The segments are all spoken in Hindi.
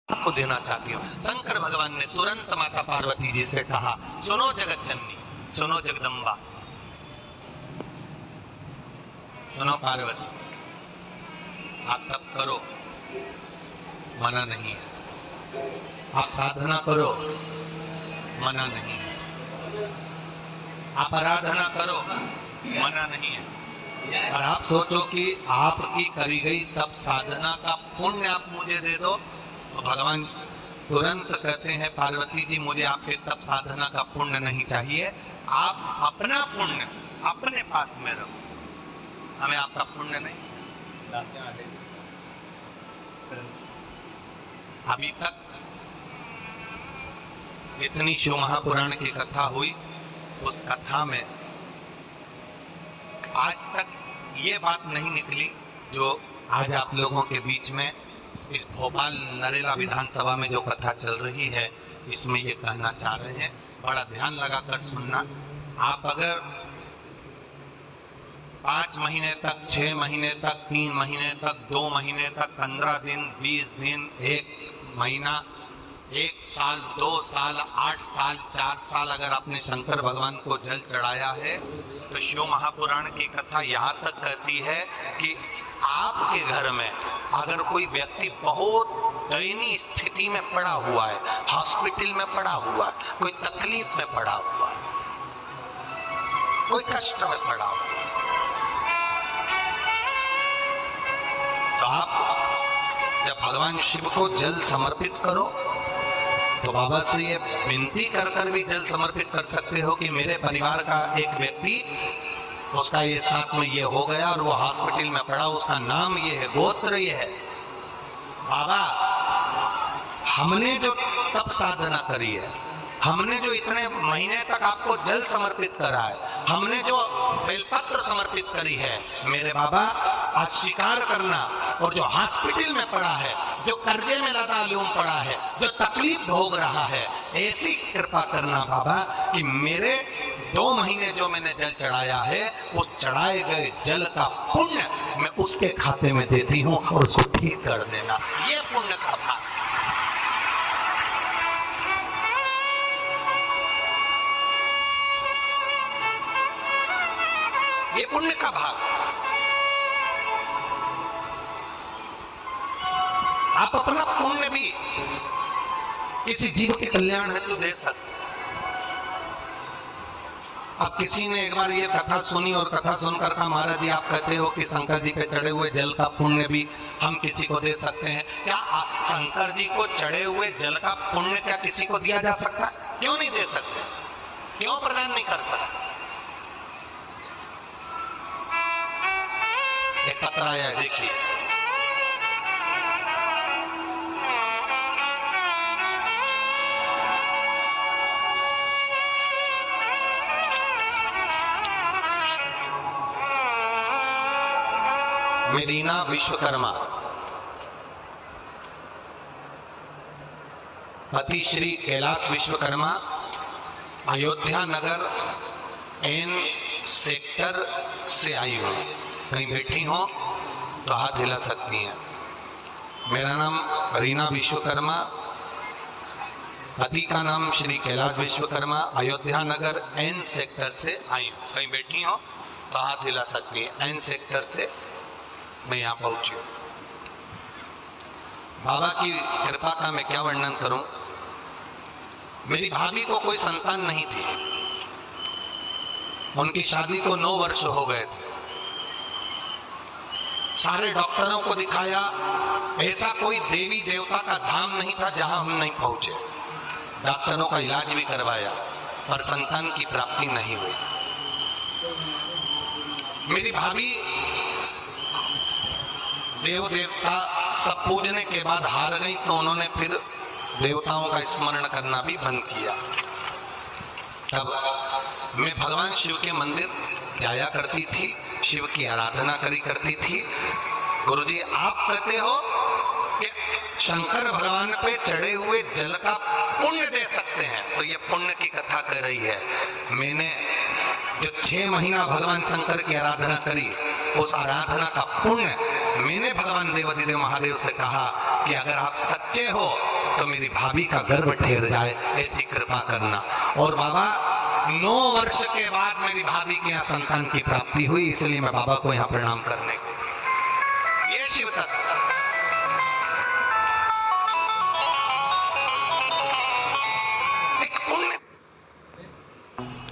आपको देना चाहती हूँ। शंकर भगवान ने तुरंत माता पार्वती जी से कहा, सुनो जगत जननी, सुनो जगदम्बा, सुनो पार्वती, आप तप करो, मना नहीं है। आप साधना करो, मना नहीं है। आप आराधना करो, मना नहीं है। और आप सोचो कि आपकी करी गई तप साधना का पुण्य आप मुझे दे दो, तो भगवान तुरंत कहते हैं, पार्वती जी मुझे आपके तप साधना का पुण्य नहीं चाहिए, आप अपना पुण्य अपने पास में रखो, हमें आपका पुण्य नहीं चाहिए। अभी तक जितनी शिव महापुराण की कथा हुई, उस कथा में आज तक ये बात नहीं निकली जो आज आप लोगों के बीच में इस भोपाल नरेला विधानसभा में जो कथा चल रही है, इसमें ये कहना चाह रहे हैं। बड़ा ध्यान लगाकर सुनना। आप अगर 5 महीने तक, 6 महीने तक, 3 महीने तक, 2 महीने तक, 15 दिन, 20 दिन, 1 महीना, 1 साल, 2 साल, 8 साल, 4 साल अगर आपने शंकर भगवान को जल चढ़ाया है, तो शिव महापुराण की कथा यहाँ तक कहती है कि आपके घर में अगर कोई व्यक्ति बहुत दयनीय स्थिति में पड़ा हुआ है, हॉस्पिटल में पड़ा हुआ है, कोई तकलीफ में पड़ा हुआ है, कोई कष्ट में पड़ा हुआ है, तो आप जब भगवान शिव को जल समर्पित करो, तो बाबा से ये विनती कर कर भी जल समर्पित कर सकते हो कि मेरे परिवार का एक व्यक्ति, उसका ये साथ में ये हो गया और वो हॉस्पिटल में पड़ा, उसका नाम ये है, गोत्र ये है। बाबा, हमने जो तप साधना करी है, हमने जो इतने महीने तक आपको जल समर्पित करा है, हमने जो बेलपत्र समर्पित करी है, मेरे बाबा अस्वीकार करना, और जो हॉस्पिटल में पड़ा है, जो कर्जे में लदालूम पड़ा है, जो तकलीफ भोग रहा है, ऐसी कृपा करना बाबा कि मेरे 2 महीने जो मैंने जल चढ़ाया है, उस चढ़ाए गए जल का पुण्य मैं उसके खाते में देती हूँ और उसको ठीक कर देना। ये पुण्य का भाग, ये पुण्य का भाग। आप अपना पुण्य भी किसी जीव के कल्याण हेतु दे सकते। अब किसी ने एक बार ये कथा सुनी और कथा सुनकर कहा, महाराज जी आप कहते हो कि शंकर जी पे चढ़े हुए जल का पुण्य भी हम किसी को दे सकते हैं क्या? शंकर जी को चढ़े हुए जल का पुण्य क्या किसी को दिया जा सकता है? क्यों नहीं दे सकते? क्यों प्रदान नहीं कर सकते? एक पत्र आया है, देखिए। मेरीना विश्वकर्मा, पति श्री कैलाश विश्वकर्मा, अयोध्या नगर एन सेक्टर से आई हूँ। कहीं बैठी हो तो हाथ हिला सकती हैं। मेरा नाम रीना विश्वकर्मा, पति का नाम श्री कैलाश विश्वकर्मा, अयोध्या नगर एन सेक्टर से आई हूँ। कहीं बैठी हो तो हाथ हिला सकती है। एन सेक्टर से मैं यहाँ पहुंची हूँ। बाबा की कृपा का मैं क्या वर्णन करूं। मेरी भाभी को कोई संतान नहीं थी, उनकी शादी को 9 वर्ष हो गए थे। सारे डॉक्टरों को दिखाया, ऐसा कोई देवी देवता का धाम नहीं था जहां हम नहीं पहुंचे। डॉक्टरों का इलाज भी करवाया पर संतान की प्राप्ति नहीं हुई। मेरी भाभी देव देवता सब पूजने के बाद हार गई, तो उन्होंने फिर देवताओं का स्मरण करना भी बंद किया। तब मैं भगवान शिव के मंदिर जाया करती थी, शिव की आराधना करी करती थी। गुरुजी आप कहते हो कि शंकर भगवान पे चढ़े हुए जल का पुण्य दे सकते हैं, तो ये पुण्य की कथा कर रही है। मैंने जो 6 महीना भगवान शंकर की आराधना करी, उस आराधना का पुण्य मैंने भगवान देवाधिदेव महादेव से कहा कि अगर आप सच्चे हो तो मेरी भाभी का गर्भ ठहर जाए, ऐसी कृपा करना। और बाबा 9 वर्ष के बाद मेरी भाभी के यहाँ संतान की प्राप्ति हुई, इसलिए मैं बाबा को यहाँ प्रणाम करने को, ये शिव तत्व।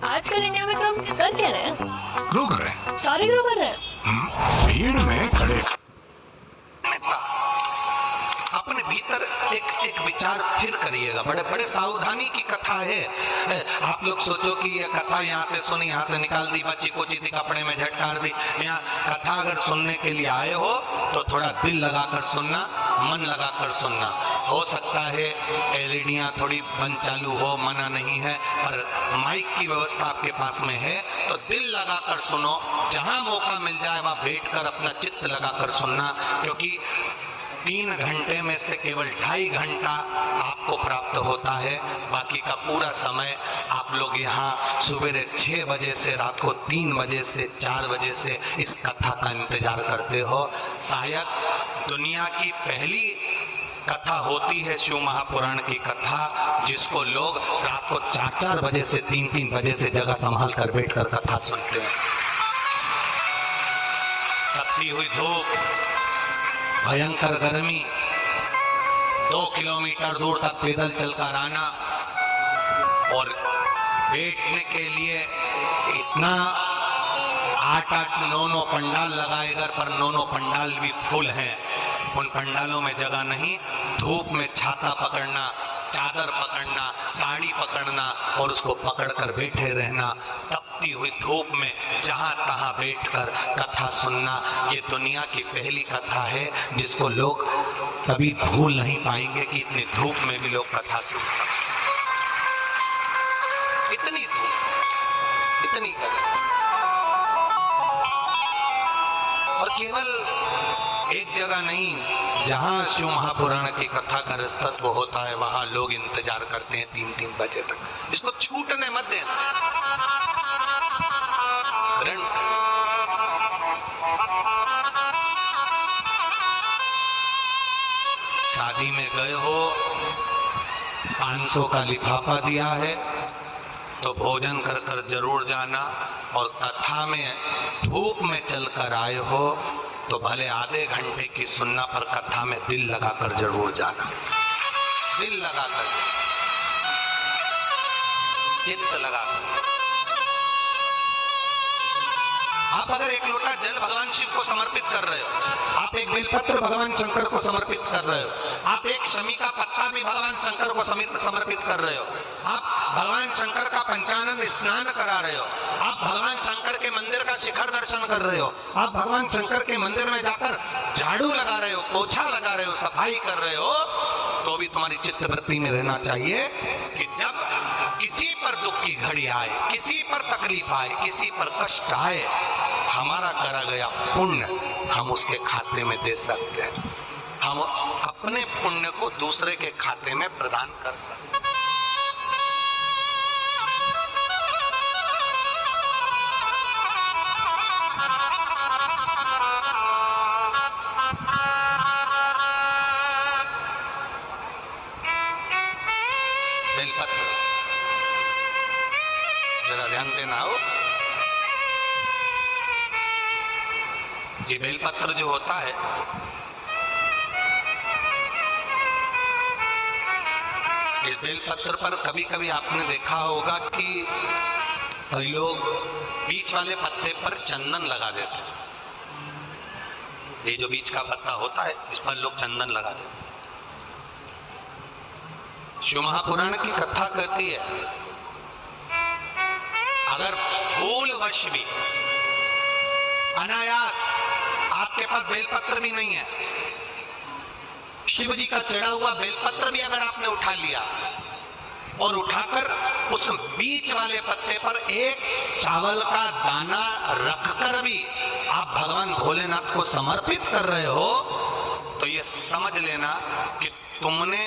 आजकल इंडिया में सब कर क्या रहे हैं? ग्रो कर रहे हैं, सारे ग्रो कर रहे हैं। भीड़ में खड़े। अपने भीतर एक विचार स्थिर करिएगा। बड़े बड़े सावधानी की कथा है। आप लोग सोचो कि ये कथा यहाँ से सुनी, यहाँ से निकाल दी, बच्ची को चीती कपड़े में झटकार दी। यहाँ कथा अगर सुनने के लिए आए हो तो थोड़ा दिल लगाकर सुनना, मन लगाकर सुनना। हो सकता है एलईडियाँ थोड़ी बंद चालू हो, मना नहीं है, पर माइक की व्यवस्था आपके पास में है तो दिल लगाकर सुनो। जहाँ मौका मिल जाए वहाँ बैठकर अपना चित्त लगाकर सुनना, क्योंकि 3 घंटे में से केवल 2.5 घंटा आपको प्राप्त होता है। बाकी का पूरा समय आप लोग यहाँ सुबह 6 बजे से रात को 3 बजे से 4 बजे से इस कथा का इंतजार करते हो। शायद दुनिया की पहली कथा होती है शिव महापुराण की कथा, जिसको लोग रात को 4-4 बजे से 3-3 बजे से जगह संभाल कर बैठकर कथा सुनते हैं। तपती हुई धूप, भयंकर गर्मी, 2 किलोमीटर दूर तक पैदल चलकर आना, और बैठने के लिए इतना 8-8, 9-9 पंडाल लगाए घर पर, 9-9 पंडाल भी फुल हैं। उन पंडालों में जगह नहीं। धूप में छाता पकड़ना, चादर पकड़ना, साड़ी पकड़ना और उसको पकड़कर बैठे रहना, तपती हुई धूप में जहां तहां बैठकर कथा सुनना। ये दुनिया की पहली कथा है जिसको लोग कभी भूल नहीं पाएंगे कि इतनी धूप में भी लोग कथा सुन सकते। इतनी धूप, इतनी गर्मी, और केवल एक जगह नहीं, जहां शिव महापुराण की कथा का रसतत्व होता है वहां लोग इंतजार करते हैं 3-3 बजे तक। इसको छूटने मत देना। शादी में गए हो, 500 का लिफाफा दिया है तो भोजन कर कर जरूर जाना, और कथा में धूप में चलकर आए हो तो भले आधे घंटे की सुनना, पर कथा में दिल लगाकर जरूर जाना। दिल लगाकर, चित्त लगाकर। आप अगर एक लोटा जल भगवान शिव को समर्पित कर रहे हो, आप एक बेलपत्र भगवान शंकर को समर्पित कर रहे हो, आप एक शमी का पत्ता भी भगवान शंकर को समर्पित कर रहे हो, आप भगवान शंकर का पंचानन स्नान करा रहे हो, आप भगवान शंकर के मंदिर का शिखर दर्शन कर रहे हो, आप भगवान शंकर के मंदिर में जाकर झाड़ू लगा रहे हो, पोछा लगा रहे हो, सफाई कर रहे हो, तो भी तुम्हारी चित्तवृत्ति में रहना चाहिए कि जब किसी पर दुख की घड़ी आए, किसी पर तकलीफ आए, किसी पर कष्ट आए, हमारा करा गया पुण्य हम उसके खाते में दे सकते हैं। हम अपने पुण्य को दूसरे के खाते में प्रदान कर सकते हैं। बेलपत्र जरा ध्यान देना हो। ये बेलपत्र जो होता है, इस बेलपत्र पर कभी कभी आपने देखा होगा कि कई लोग बीच वाले पत्ते पर चंदन लगा देते हैं। ये जो बीच का पत्ता होता है इस पर लोग चंदन लगा देते हैं। शिव महापुराण की कथा कहती है, अगर भूलवश भी अनायास आपके पास बेलपत्र भी नहीं है, शिव जी का चढ़ा हुआ बेलपत्र भी अगर आपने उठा लिया और उठाकर उस बीच वाले पत्ते पर एक चावल का दाना रखकर भी आप भगवान भोलेनाथ को समर्पित कर रहे हो, तो ये समझ लेना कि तुमने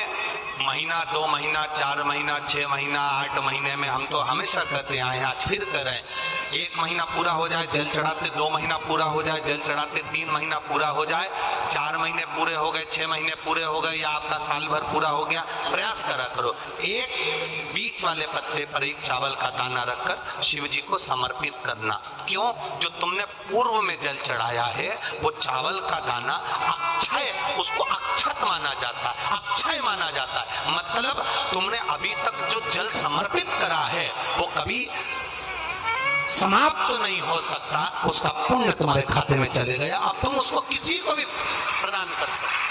महीना, 2 महीना, 4 महीना, 6 महीना, 8 महीने में, हम तो हमेशा कहते आए हैं, आज फिर कह रहे हैं, 1 महीना पूरा हो जाए, जल चढ़ाते 2 महीना पूरा हो जाए, जल चढ़ाते 3 महीना पूरा हो जाए, 4 महीने पूरे हो गए, 6 महीने पूरे हो गए, या आपका साल भर पूरा हो गया, प्रयास करा करो। एक बीच वाले पत्ते पर एक चावल का दाना रखकर शिव जी को समर्पित करना। क्यों? जो तुमने पूर्व में जल चढ़ाया है वो चावल का दाना अक्षय, उसको अक्षत माना जाता है, अक्षय माना जाता है। मतलब तुमने अभी तक जो जल समर्पित करा है वो कभी समाप्त तो नहीं हो सकता, उसका पुण्य तुम्हारे खाते में चले गया, अब तुम उसको किसी को भी प्रदान कर सकते।